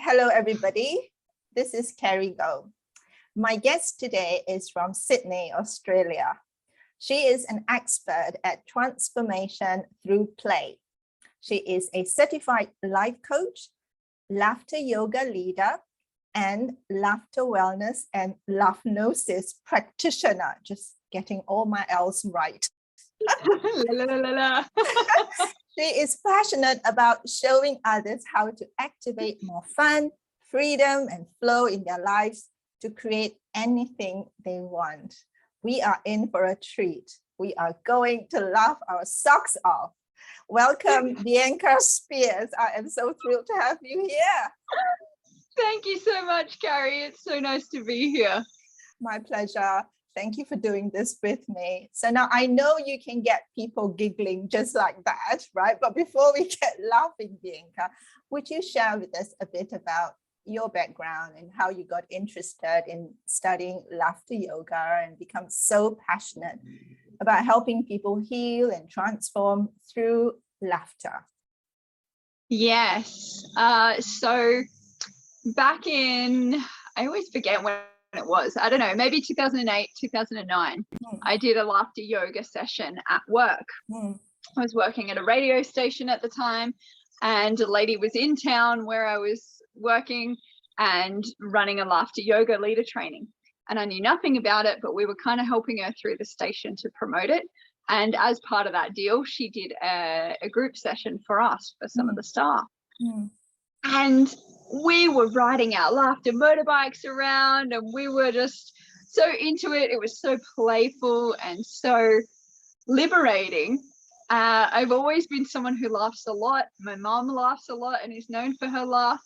Hello, everybody. This is Carrie Go. My guest today is from Sydney, Australia. She is an expert at transformation through play. She is a certified life coach, laughter yoga leader, and laughter wellness and laughnosis practitioner. Just getting all my L's right. La, la, la, la. She is passionate about showing others how to activate more fun, freedom, and flow in their lives to create anything they want. We are in for a treat. We are going to laugh our socks off. Welcome, Bianca Spears. I am so thrilled to have you here. Thank you so much, Carrie. It's so nice to be here. My pleasure. Thank you for doing this with me. So now I know you can get people giggling just like that, right? But before we get laughing, Bianca, would you share with us a bit about your background and how you got interested in studying laughter yoga and become so passionate about helping people heal and transform through laughter? Yes. So back in, I always forget when it was, I don't know, maybe 2008, 2009, I did a laughter yoga session at work. I was working at a radio station at the time, and a lady was in town where I was working and running a laughter yoga leader training. And I knew nothing about it, but we were kind of helping her through the station to promote it. And as part of that deal, she did a group session for us, for some of the staff. And we were riding our laughter motorbikes around, and we were just so into it. It was so playful and so liberating. I've always been someone who laughs a lot. My mom laughs a lot and is known for her laugh.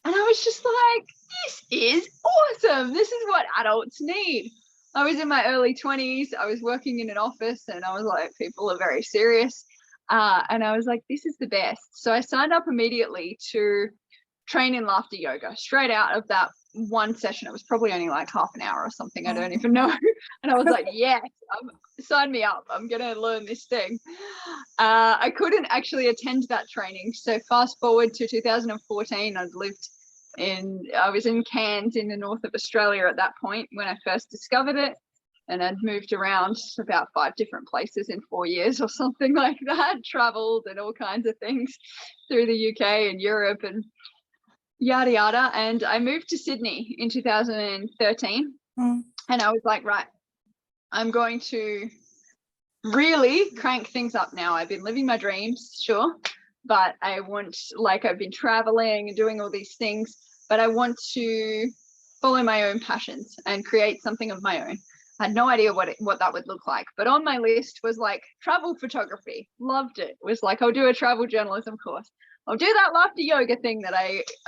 And I was just like, this is awesome. This is what adults need. I was in my early 20s. I was working in an office, and I was like, people are very serious. And I was like, this is the best. So I signed up immediately to train in laughter yoga straight out of that one session. It was probably only like half an hour or something. I don't even know. And I was like, yes, sign me up. I'm going to learn this thing. I couldn't actually attend that training. So fast forward to 2014, I was in Cairns in the north of Australia at that point when I first discovered it. And I'd moved around about 5 different places in 4 years or something like that, traveled and all kinds of things through the UK and Europe and yada, yada. And I moved to Sydney in 2013. And I was like, right, I'm going to really crank things up now. I've been living my dreams, sure, but I've been traveling and doing all these things, but I want to follow my own passions and create something of my own. I had no idea what that would look like, but on my list was like travel photography. Loved it. It was like, I'll do a travel journalism course. I'll do that laughter yoga thing that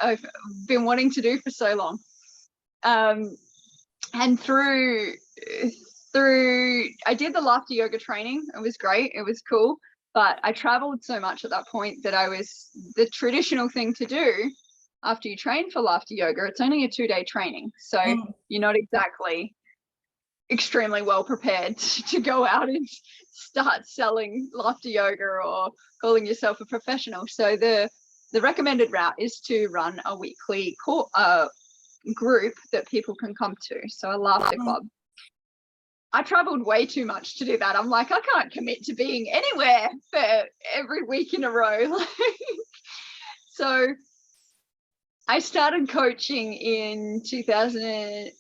I've been wanting to do for so long. And through I did the laughter yoga training. It was great. It was cool. But I traveled so much at that point that the traditional thing to do after you train for laughter yoga, it's only a 2-day training. So you're not exactly extremely well prepared to go out and start selling laughter yoga or calling yourself a professional. So the recommended route is to run a weekly group that people can come to. So a laughter club. I traveled way too much to do that. I'm like, I can't commit to being anywhere for every week in a row. So I started coaching in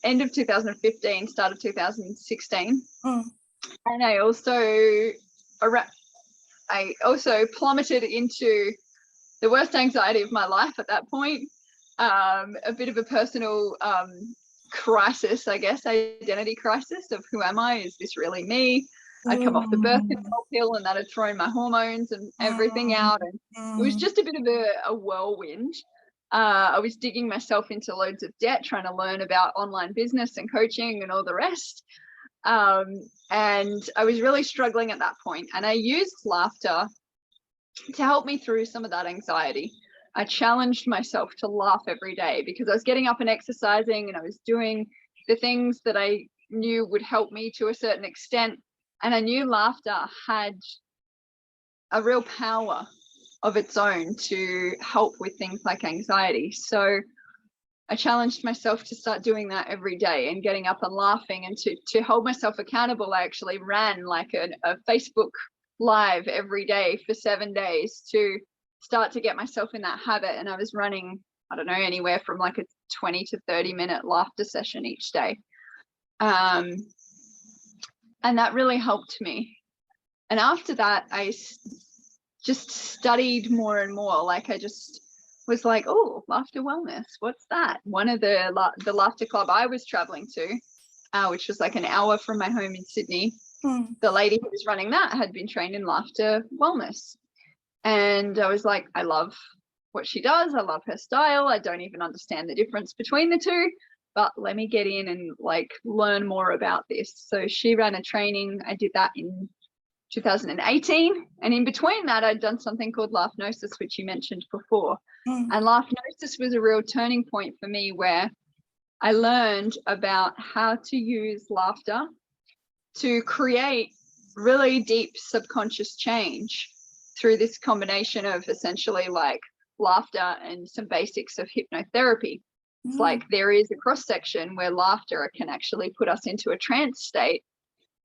end of 2015, start of 2016. And I also plummeted into the worst anxiety of my life at that point. A bit of a personal crisis, I guess, identity crisis of who am I? Is this really me? I'd come off the birth control pill, and that had thrown my hormones and everything out. And it was just a bit of a whirlwind. I was digging myself into loads of debt, trying to learn about online business and coaching and all the rest. And I was really struggling at that point. And I used laughter to help me through some of that anxiety. I challenged myself to laugh every day because I was getting up and exercising, and I was doing the things that I knew would help me to a certain extent. And I knew laughter had a real power of its own to help with things like anxiety. So I challenged myself to start doing that every day and getting up and laughing, and to hold myself accountable. I actually ran like a Facebook live every day for 7 days to start to get myself in that habit. And I was running, I don't know, anywhere from like a 20 to 30 minute laughter session each day. And that really helped me. And after that, I just studied more and more. Like I just was like, oh, laughter wellness, what's that? One of the laughter club I was traveling to, which was like an hour from my home in Sydney, the lady who was running that had been trained in laughter wellness. And I was like, I love what she does. I love her style. I don't even understand the difference between the two, but let me get in and like learn more about this. So she ran a training. I did that in 2018. And in between that, I'd done something called Laughnosis, which you mentioned before. And Laughnosis was a real turning point for me, where I learned about how to use laughter to create really deep subconscious change through this combination of essentially like laughter and some basics of hypnotherapy. It's like there is a cross section where laughter can actually put us into a trance state,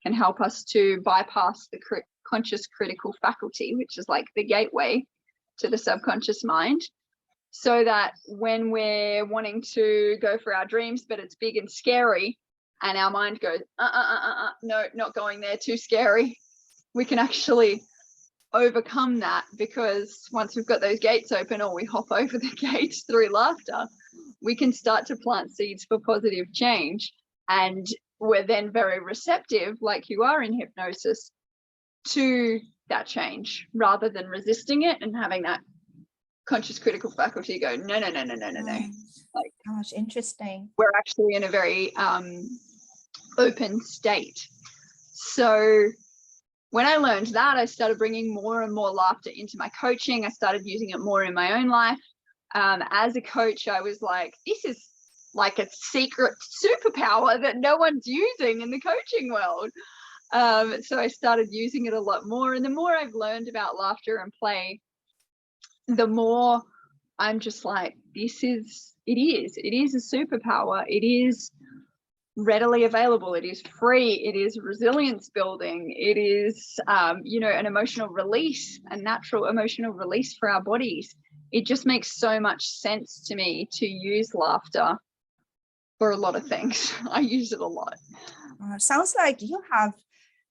can help us to bypass the conscious critical faculty, which is like the gateway to the subconscious mind, so that when we're wanting to go for our dreams, but it's big and scary, and our mind goes, no, not going there, too scary, we can actually overcome that, because once we've got those gates open, or we hop over the gates through laughter, we can start to plant seeds for positive change. And we're then very receptive, like you are in hypnosis, to that change, rather than resisting it and having that conscious critical faculty go, no. Like, gosh, interesting. We're actually in a very open state. So when I learned that, I started bringing more and more laughter into my coaching. I started using it more in my own life. As a coach, I was like, this is like a secret superpower that no one's using in the coaching world. So I started using it a lot more. And the more I've learned about laughter and play, the more I'm just like, it is a superpower. It is readily available. It is free. It is resilience building. It is, an emotional release, a natural emotional release for our bodies. It just makes so much sense to me to use laughter for a lot of things. I use it a lot. Sounds like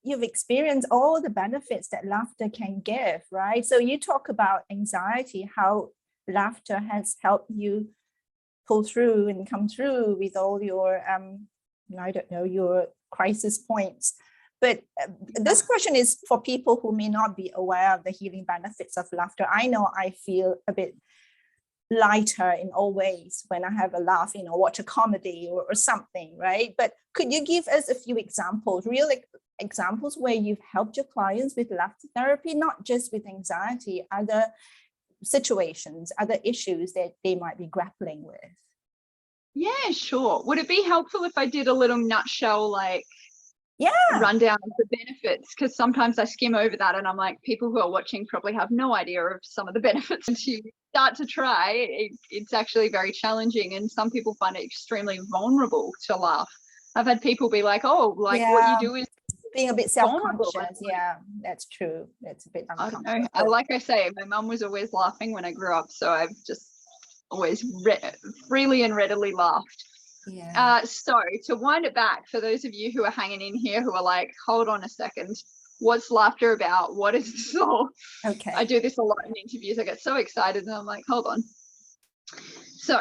you've experienced all the benefits that laughter can give, right? So you talk about anxiety, how laughter has helped you pull through and come through with all your, your crisis points. But this question is for people who may not be aware of the healing benefits of laughter. I know I feel a bit lighter in all ways when I have a laugh, watch a comedy or something, right? But could you give us a few examples, real examples where you've helped your clients with laughter therapy, not just with anxiety, other situations, other issues that they might be grappling with? Yeah, sure. Would it be helpful if I did a little nutshell, rundown of the benefits? Because sometimes I skim over that and I'm like, people who are watching probably have no idea of some of the benefits. And to start to try, it's actually very challenging, and some people find it extremely vulnerable to laugh. I've had people be like, what you do is being a bit self-conscious. Yeah, that's true. That's a bit uncomfortable. I don't know. Like I say, my mum was always laughing when I grew up, so I've just always freely and readily laughed. Yeah. So to wind it back, for those of you who are hanging in here who are like, hold on a second, what's laughter about? What is this all? Okay. I do this a lot in interviews. I get so excited and I'm like, hold on. So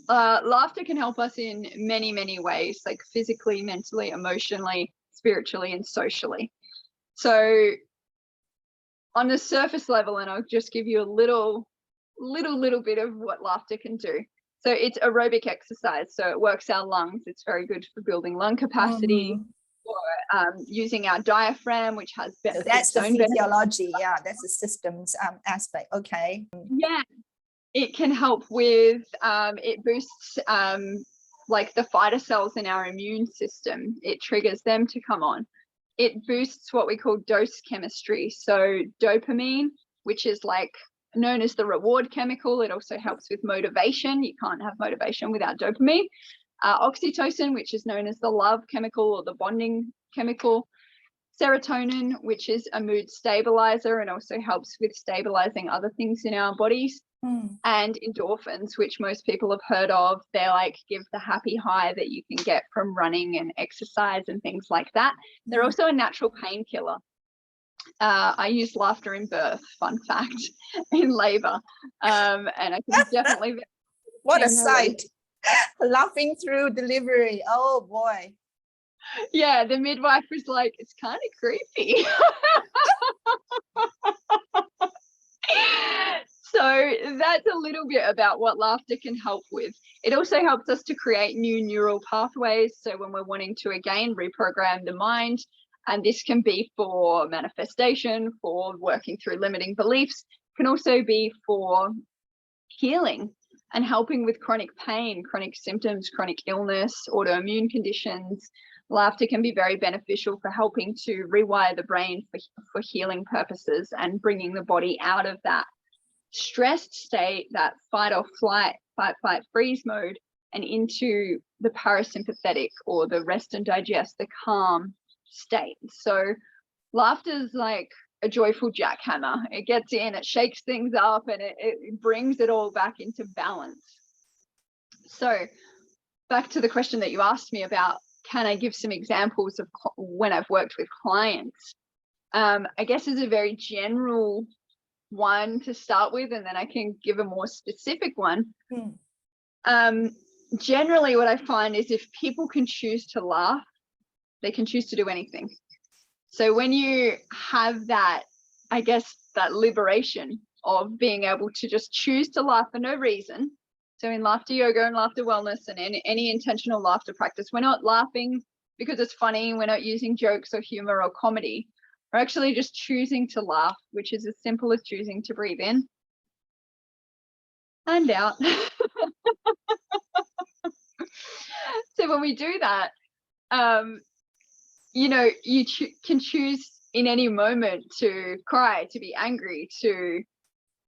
laughter can help us in many, many ways, like physically, mentally, emotionally, spiritually, and socially. So on the surface level, and I'll just give you a little bit of what laughter can do. So it's aerobic exercise. So it works our lungs. It's very good for building lung capacity, or using our diaphragm, which has benefits. So that's the physiology. Yeah, that's the systems aspect. Okay. Yeah, it can help with, it boosts like the fighter cells in our immune system. It triggers them to come on. It boosts what we call dose chemistry. So dopamine, which is like known as the reward chemical. It also helps with motivation. You can't have motivation without dopamine. Oxytocin, which is known as the love chemical or the bonding chemical. Serotonin, which is a mood stabilizer and also helps with stabilizing other things in our bodies. And endorphins, which most people have heard of. They like give the happy high that you can get from running and exercise and things like that. They're also a natural painkiller. I use laughter in birth, fun fact, in labor. And I can definitely what a sight. Laughing through delivery. Oh boy. Yeah, the midwife was like, it's kind of creepy. So that's a little bit about what laughter can help with. It also helps us to create new neural pathways. So when we're wanting to, again, reprogram the mind, and this can be for manifestation, for working through limiting beliefs, can also be for healing and helping with chronic pain, chronic symptoms, chronic illness, autoimmune conditions. Laughter can be very beneficial for helping to rewire the brain for healing purposes and bringing the body out of that stressed state, that fight or flight, fight, flight, freeze mode, and into the parasympathetic or the rest and digest, the calm state. So laughter is like a joyful jackhammer. It gets in, it shakes things up, and it brings it all back into balance. So back to the question that you asked me about, can I give some examples of when I've worked with clients? I guess is a very general one to start with, and then I can give a more specific one. Generally what I find is if people can choose to laugh, they can choose to do anything. So when you have that, I guess, that liberation of being able to just choose to laugh for no reason. So in laughter yoga and laughter wellness and any intentional laughter practice, we're not laughing because it's funny. We're not using jokes or humor or comedy. We're actually just choosing to laugh, which is as simple as choosing to breathe in and out. So when we do that, you know, you can choose in any moment to cry, to be angry, to,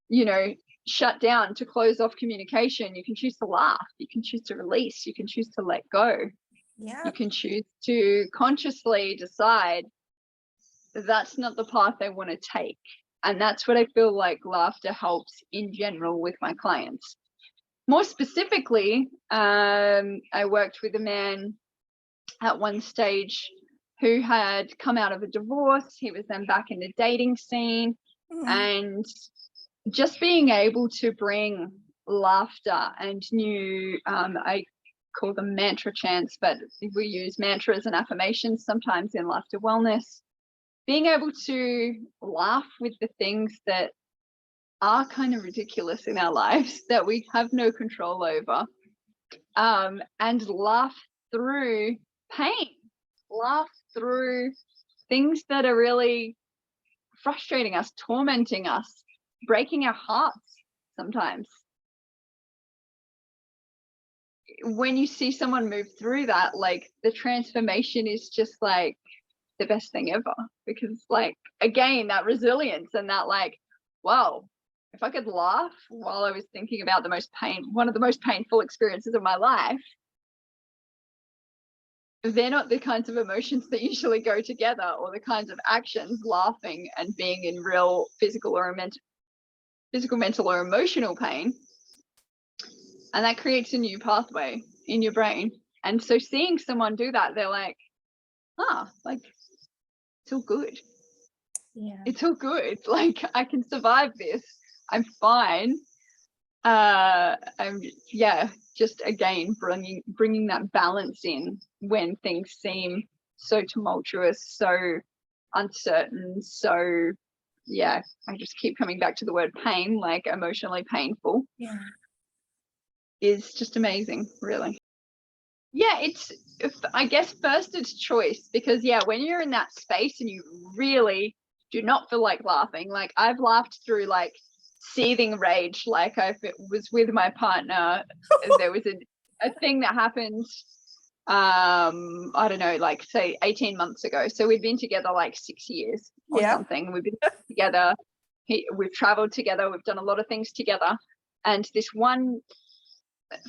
you know, shut down, to close off communication. You can choose to laugh. You can choose to release. You can choose to let go. Yeah. You can choose to consciously decide that's not the path I want to take. And that's what I feel like laughter helps in general with my clients. More specifically, I worked with a man at one stage who had come out of a divorce. He was then back in the dating scene, and just being able to bring laughter and new, I call them mantra chants, but we use mantras and affirmations sometimes in laughter wellness. Being able to laugh with the things that are kind of ridiculous in our lives that we have no control over, and laugh through pain, laugh through things that are really frustrating us, tormenting us, breaking our hearts sometimes. When you see someone move through that, like the transformation is just like the best thing ever, because like, again, that resilience and that like, wow, if I could laugh while I was thinking about one of the most painful experiences of my life, they're not the kinds of emotions that usually go together, or the kinds of actions, laughing and being in real physical, mental or emotional pain. And that creates a new pathway in your brain. And so seeing someone do that, they're like, like, it's all good. Yeah, it's all good. Like, I can survive this. I'm fine. Just again bringing that balance in when things seem so tumultuous, so uncertain, so I just keep coming back to the word pain, like emotionally painful. yeah, Is just amazing, really. I guess first it's choice, because when you're in that space and you really do not feel like laughing, like I've laughed through like seething rage, like I was with my partner. There was a thing that happened I don't know, like say 18 months ago. So we'd been together like 6 years or something. We've been together We've traveled together, we've done a lot of things together, and this one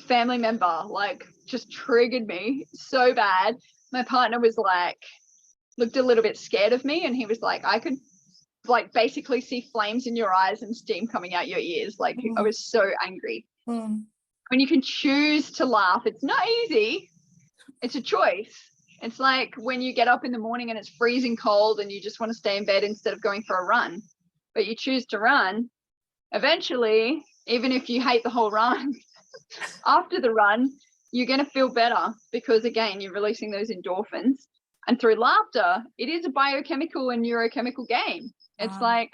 family member like just triggered me so bad. My partner was like, looked a little bit scared of me, and he was like, I could like basically see flames in your eyes and steam coming out your ears. Like I was so angry. When you can choose to laugh, it's not easy, it's a choice. It's like when you get up in the morning and it's freezing cold and you just want to stay in bed instead of going for a run, but you choose to run. Eventually, even if you hate the whole run, after the run, you're going to feel better because, again, you're releasing those endorphins. And through laughter, it is a biochemical and neurochemical game. It's like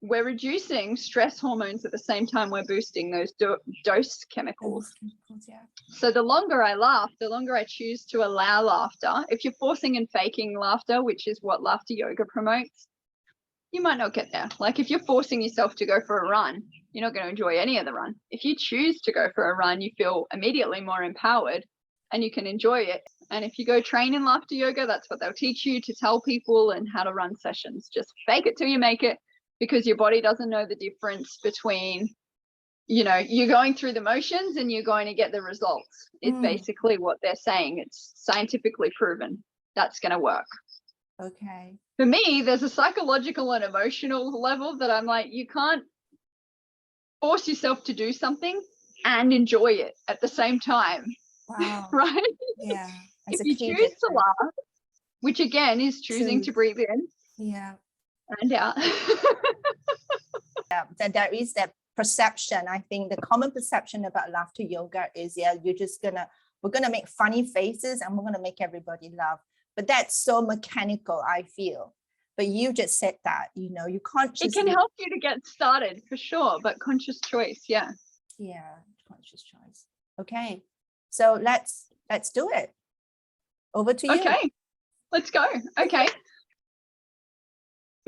we're reducing stress hormones at the same time we're boosting those dose chemicals. So the longer I laugh, the longer I choose to allow laughter. If you're forcing and faking laughter, which is what laughter yoga promotes, you might not get there. Like if you're forcing yourself to go for a run, you're not going to enjoy any of the run. If you choose to go for a run, you feel immediately more empowered and you can enjoy it. And if you go train in laughter yoga, that's what they'll teach you, to tell people and how to run sessions. Just fake it till you make it, because your body doesn't know the difference between, you know, you're going through the motions and you're going to get the results. It's basically what they're saying. It's scientifically proven that's going to work. Okay. For me, there's a psychological and emotional level that I'm like, you can't force yourself to do something and enjoy it at the same time. Wow. Right? Yeah. If you choose to laugh, which again is choosing to breathe in and out. Then there is that perception. I think the common perception about laughter yoga is, we're gonna make funny faces and we're gonna make everybody laugh. But that's so mechanical, I feel. But you just said that, you know, you consciously. It can help you to get started for sure, but conscious choice, yeah. Yeah, conscious choice. Okay, so let's do it. Over to you. Okay, let's go. Okay.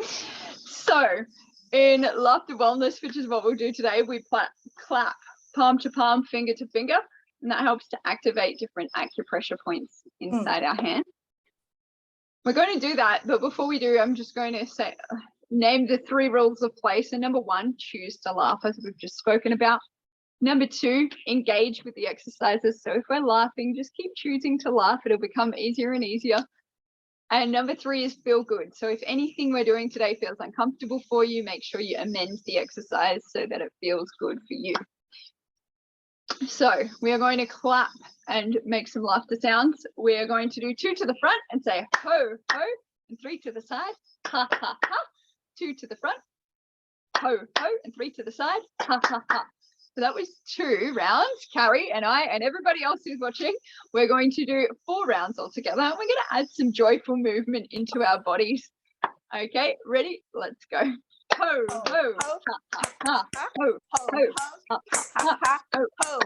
So in laughter wellness, which is what we'll do today, we clap palm to palm, finger to finger, and that helps to activate different acupressure points inside our hand. We're going to do that, but before we do, I'm just going to name the 3 rules of play. So number 1, choose to laugh, as we've just spoken about. Number 2, engage with the exercises. So if we're laughing, just keep choosing to laugh. It'll become easier and easier. And number 3 is feel good. So if anything we're doing today feels uncomfortable for you, make sure you amend the exercise so that it feels good for you. So we are going to clap and make some laughter sounds. We are going to do 2 to the front and say ho, ho, and 3 to the side, ha, ha, ha. 2 to the front, ho, ho, and 3 to the side, ha, ha, ha. So that was 2 rounds. Carrie and I and everybody else who's watching, we're going to do 4 rounds altogether. And we're going to add some joyful movement into our bodies. Okay, ready? Let's go. Ho, ho, ha, ha, ha, ho, ho, ha, ha, ha, ho, ho,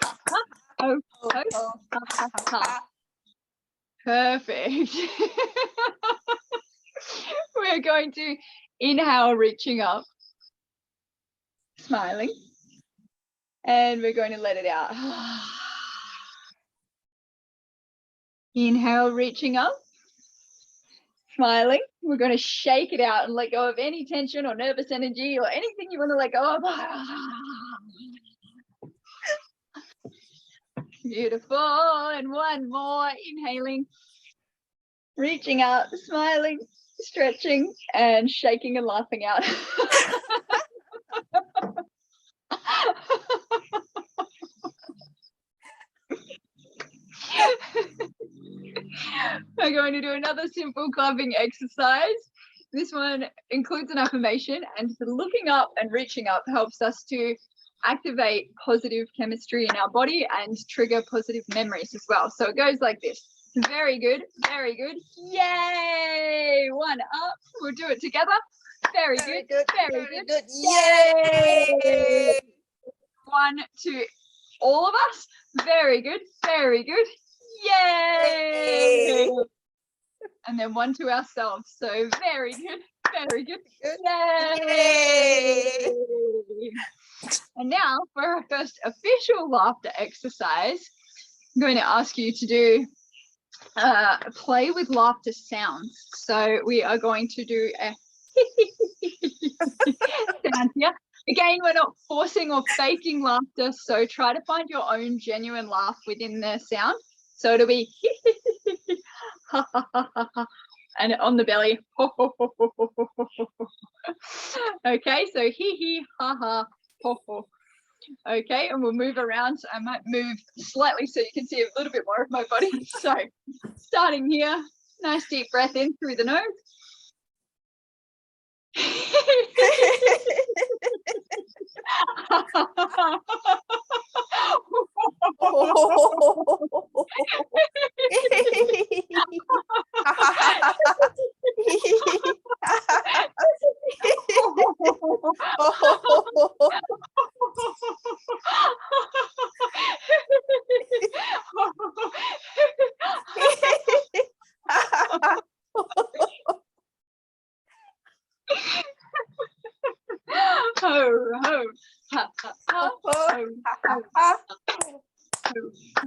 ha, ha, ho, ho, ha, ha, ha. Perfect. We're going to inhale, reaching up, smiling, and we're going to let it out. Inhale, reaching up, smiling. We're going to shake it out and let go of any tension or nervous energy or anything you want to let go of. Beautiful. And one more. Inhaling, reaching out, smiling, stretching, and shaking and laughing out. We're going to do another simple clapping exercise. This one includes an affirmation, and looking up and reaching up helps us to activate positive chemistry in our body and trigger positive memories as well. So it goes like this. Very good, very good. Yay! 1 up. We'll do it together. Very good, very good. Yay! 1 to all of us. Very good, very good. Yay! And then 1 to ourselves. So very good, very good. Yay! And now for our first official laughter exercise, I'm going to ask you to do play with laughter sounds. So we are going to do a sound here. Again, we're not forcing or faking laughter, so try to find your own genuine laugh within the sound. So it'll be and on the belly. Okay, so hee hee ha ha ho ho. Okay, and we'll move around. I might move slightly so you can see a little bit more of my body. So starting here, nice deep breath in through the nose. Ho, ho, ha, ha, ha, ho, ho, ha, ha, ho, ho,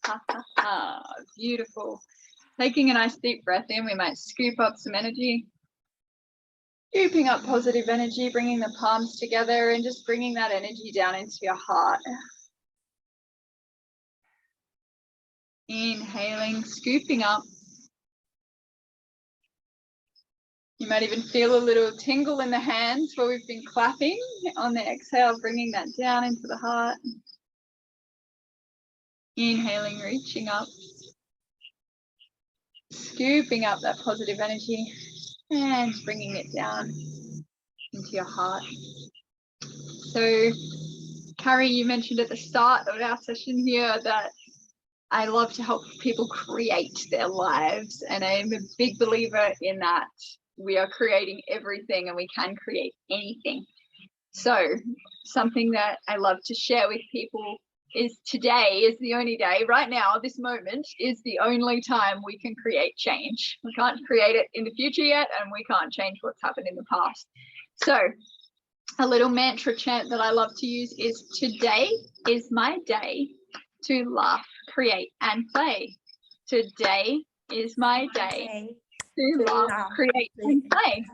ha, ha, ha. Beautiful. Taking a nice deep breath in, we might scoop up some energy. Scooping up positive energy, bringing the palms together and just bringing that energy down into your heart. Inhaling, scooping up. You might even feel a little tingle in the hands where we've been clapping. On the exhale, bringing that down into the heart. Inhaling, reaching up. Scooping up that positive energy and bringing it down into your heart. So, Carrie, you mentioned at the start of our session here that I love to help people create their lives, and I'm a big believer in that. We are creating everything and we can create anything. So something that I love to share with people is today is the only day, right now, this moment is the only time we can create change. We can't create it in the future yet, and we can't change what's happened in the past. So a little mantra chant that I love to use is, today is my day to laugh, create and play. Today is my day to laugh, create and play.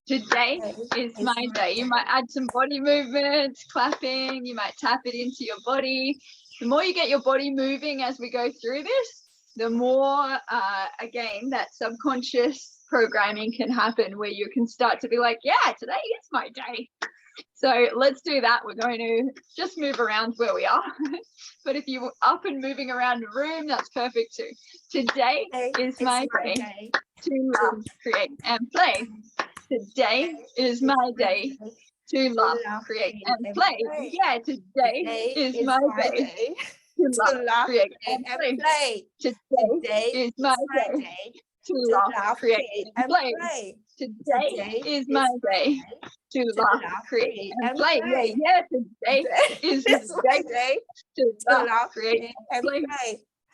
Today is my day. You might add some body movements, clapping, you might tap it into your body. The more you get your body moving as we go through this, the more, again, that subconscious programming can happen where you can start to be like, yeah, today is my day. So let's do that. We're going to just move around where we are. But if you're up and moving around the room, that's perfect too. Today is my day to laugh, create and play. Today is my day to laugh, create and play. Yeah, today is my day to laugh, create and play. Today is my day to laugh, create and play. Today is my day to laugh, create and play. Yeah, today is my day to laugh, create and play.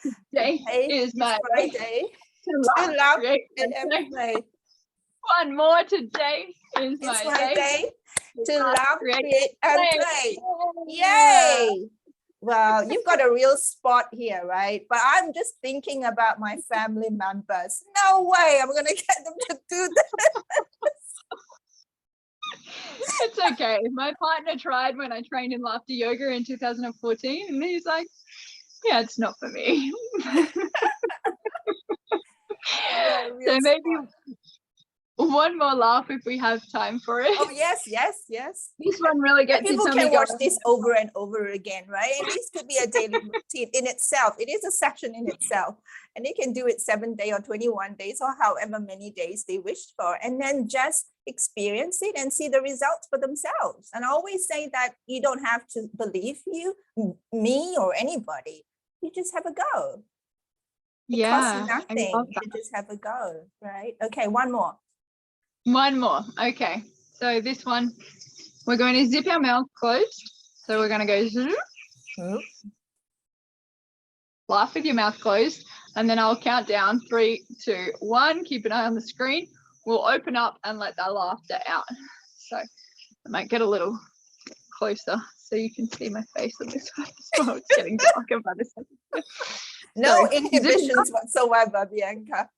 Today is my day to laugh, create and play. One more. Today is my day to laugh, create and play. Yay! Well, you've got a real spot here, right? But I'm just thinking about my family members. No way I'm going to get them to do that. It's okay. My partner tried when I trained in laughter yoga in 2014, and he's like, yeah, it's not for me. So maybe one more laugh if we have time for it. Oh, yes. This one really gets people can watch this over and over again, right? And this could be a daily routine in itself. It is a session in itself. And they can do it 7 days or 21 days or however many days they wish for. And then just experience it and see the results for themselves. And I always say that you don't have to believe me or anybody. You just have a go. It costs nothing. You just have a go, right? Okay, one more. Okay, so this one, we're going to zip our mouth closed. So we're going to go zoom. Laugh with your mouth closed, and then I'll count down 3, 2, 1. Keep an eye on the screen. We'll open up and let that laughter out. So I might get a little closer so you can see my face on this one as well. It's getting darker by the second. No inhibitions whatsoever, Bianca.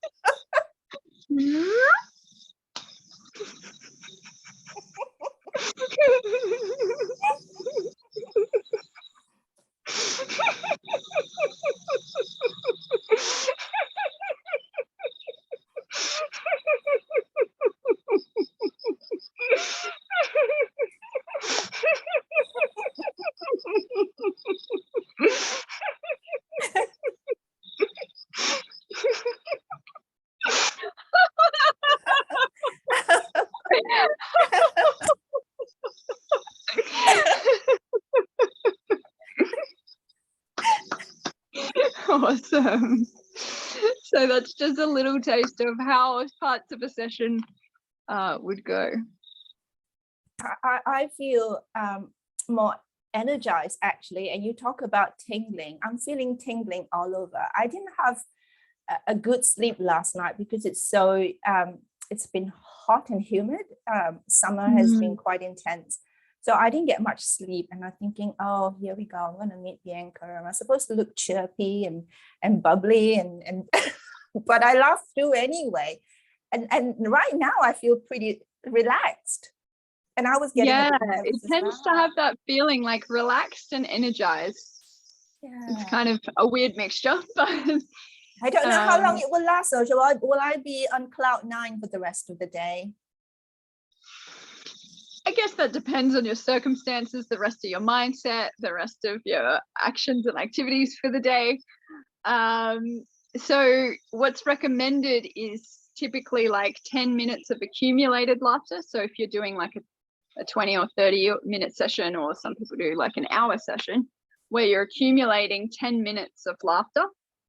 Awesome. So that's just a little taste of how parts of a session would go. I feel more energized actually, and you talk about tingling. I'm feeling tingling all over. I didn't have a good sleep last night because it's so it's been hot and humid. Summer has been quite intense, so I didn't get much sleep. And I'm thinking, oh, here we go. I'm going to meet Bianca. Am I supposed to look chirpy and bubbly and but I laughed through anyway. And right now I feel pretty relaxed. And I was getting it tends to have that feeling like relaxed and energized. It's kind of a weird mixture, but I don't know how long it will last. So will I be on cloud 9 for the rest of the day? I guess that depends on your circumstances, the rest of your mindset, the rest of your actions and activities for the day. So what's recommended is typically like 10 minutes of accumulated laughter. So if you're doing like a 20 or 30-minute session, or some people do like an hour session, where you're accumulating 10 minutes of laughter.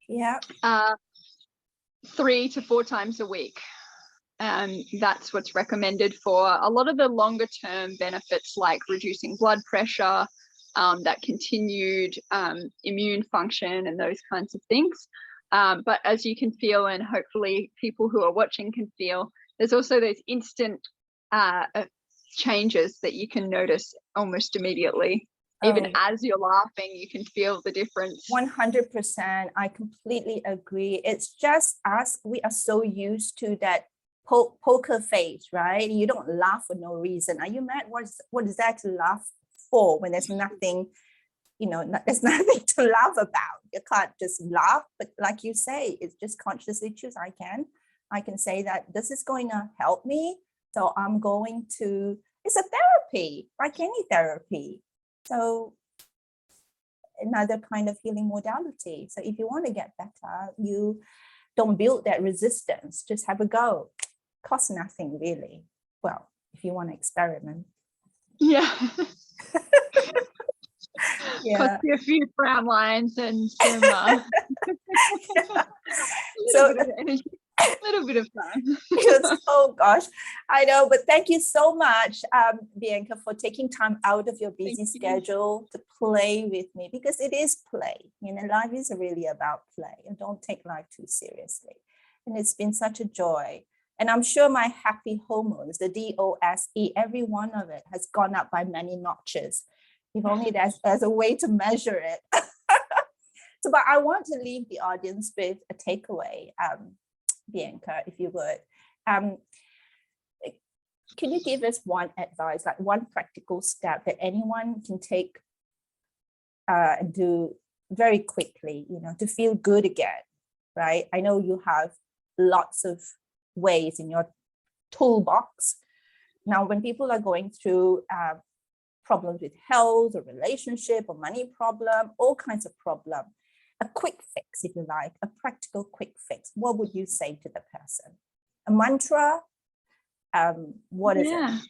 Yeah. 3 to 4 times a week. And that's what's recommended for a lot of the longer term benefits, like reducing blood pressure, that continued immune function and those kinds of things. But as you can feel, and hopefully people who are watching can feel, there's also those instant changes that you can notice almost immediately. Even as you're laughing, you can feel the difference. 100%. I completely agree. It's just us. We are so used to that poker face, right? You don't laugh for no reason. Are you mad? What is that to laugh for when there's nothing, there's nothing to laugh about? You can't just laugh. But like you say, it's just consciously choose. I can say that this is going to help me. So I'm going to, it's a therapy, like any therapy. So another kind of healing modality. So if you want to get better, you don't build that resistance, just have a go. Costs nothing really. Well, if you want to experiment. Yeah. Cost you a few frown lines and some little bit of fun. Oh gosh, I know, but thank you so much, Bianca, for taking time out of your busy schedule to play with me, because it is play. Life is really about play, and don't take life too seriously. And it's been such a joy. And I'm sure my happy hormones, the DOSE, every one of it has gone up by many notches. If only there's a way to measure it. So, but I want to leave the audience with a takeaway, Bianca, if you would. Can you give us one advice, like one practical step that anyone can take and do very quickly, to feel good again, right? I know you have lots of ways in your toolbox. Now, when people are going through problems with health or relationship or money problem, all kinds of problem, a quick fix, if you like, a practical quick fix, what would you say to the person? A mantra? What is it?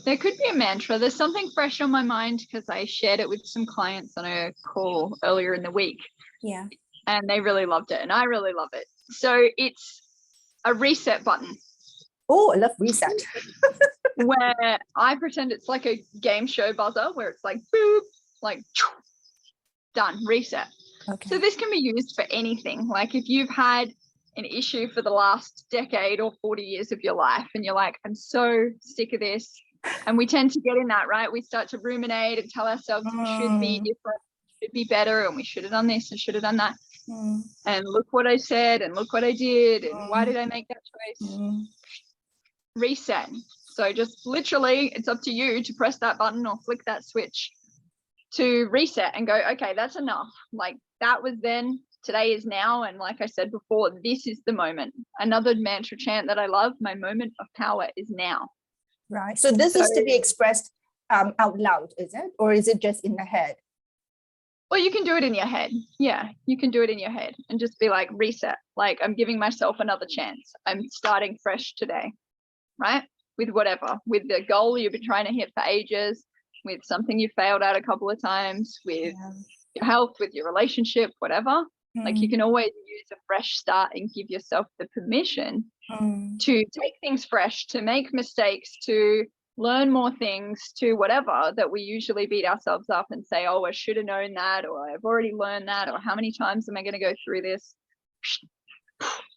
There could be a mantra. There's something fresh on my mind because I shared it with some clients on a call earlier in the week. Yeah. And they really loved it, and I really love it. So it's a reset button. Oh, I love reset. Where I pretend it's like a game show buzzer where it's like boop, like done, reset. Okay. So this can be used for anything. Like if you've had an issue for the last decade or 40 years of your life and you're like, I'm so sick of this. And we tend to get in that, right? We start to ruminate and tell ourselves we should be different, should be better, and we should have done this and should have done that. And look what I said, and look what I did, and why did I make that choice? Reset. So just literally, it's up to you to press that button or flick that switch to reset and go, okay, that's enough. Like, that was then, today is now. And like I said before, this is the moment. Another mantra chant that I love, my moment of power is now. Right. So this is to be expressed out loud, is it? Or is it just in the head? Well, you can do it in your head. Yeah, you can do it in your head and just be like, reset. Like, I'm giving myself another chance. I'm starting fresh today, right? With whatever, with the goal you've been trying to hit for ages, with something you failed at a couple of times, with your health, with your relationship, whatever. Like, you can always use a fresh start and give yourself the permission to take things fresh, to make mistakes, to learn more things, to whatever, that we usually beat ourselves up and say, oh, I should have known that, or I've already learned that, or how many times am I going to go through this?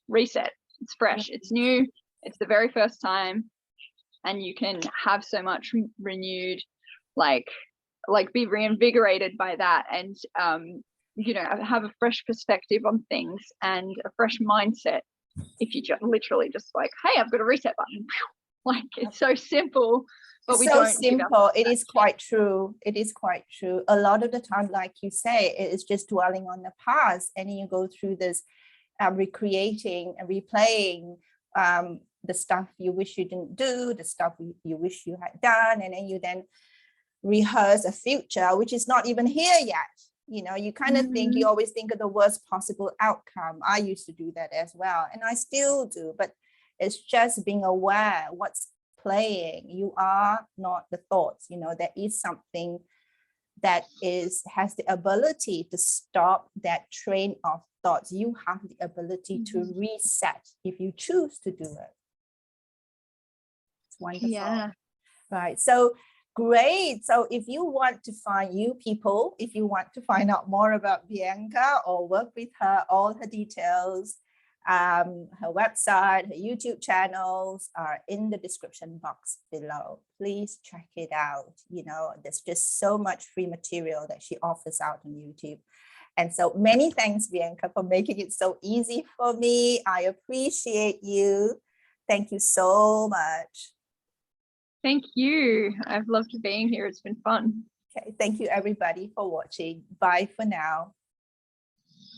Reset. It's fresh. It's new. It's the very first time. And you can have so much renewed, like be reinvigorated by that, and have a fresh perspective on things and a fresh mindset. If you just literally just like, hey, I've got a reset button. Like, it's so simple, but we don't. So simple. It is quite true. It is quite true. A lot of the time, like you say, it is just dwelling on the past, and then you go through this recreating and replaying the stuff you wish you didn't do, the stuff you wish you had done, and then you rehearse a future which is not even here yet. You kind of think, you always think of the worst possible outcome. I used to do that as well, and I still do, but it's just being aware what's playing. You are not the thoughts. There is something that has the ability to stop that train of thoughts. You have the ability to reset if you choose to do it. It's wonderful. Yeah. Right. So great. So if you want to find if you want to find out more about Bianca or work with her, all her details, her website, her YouTube channels are in the description box below. Please check it out. There's just so much free material that she offers out on YouTube. And so many thanks, Bianca, for making it so easy for me. I appreciate you. Thank you so much. Thank you. I've loved being here. It's been fun. Okay. Thank you, everybody, for watching. Bye for now.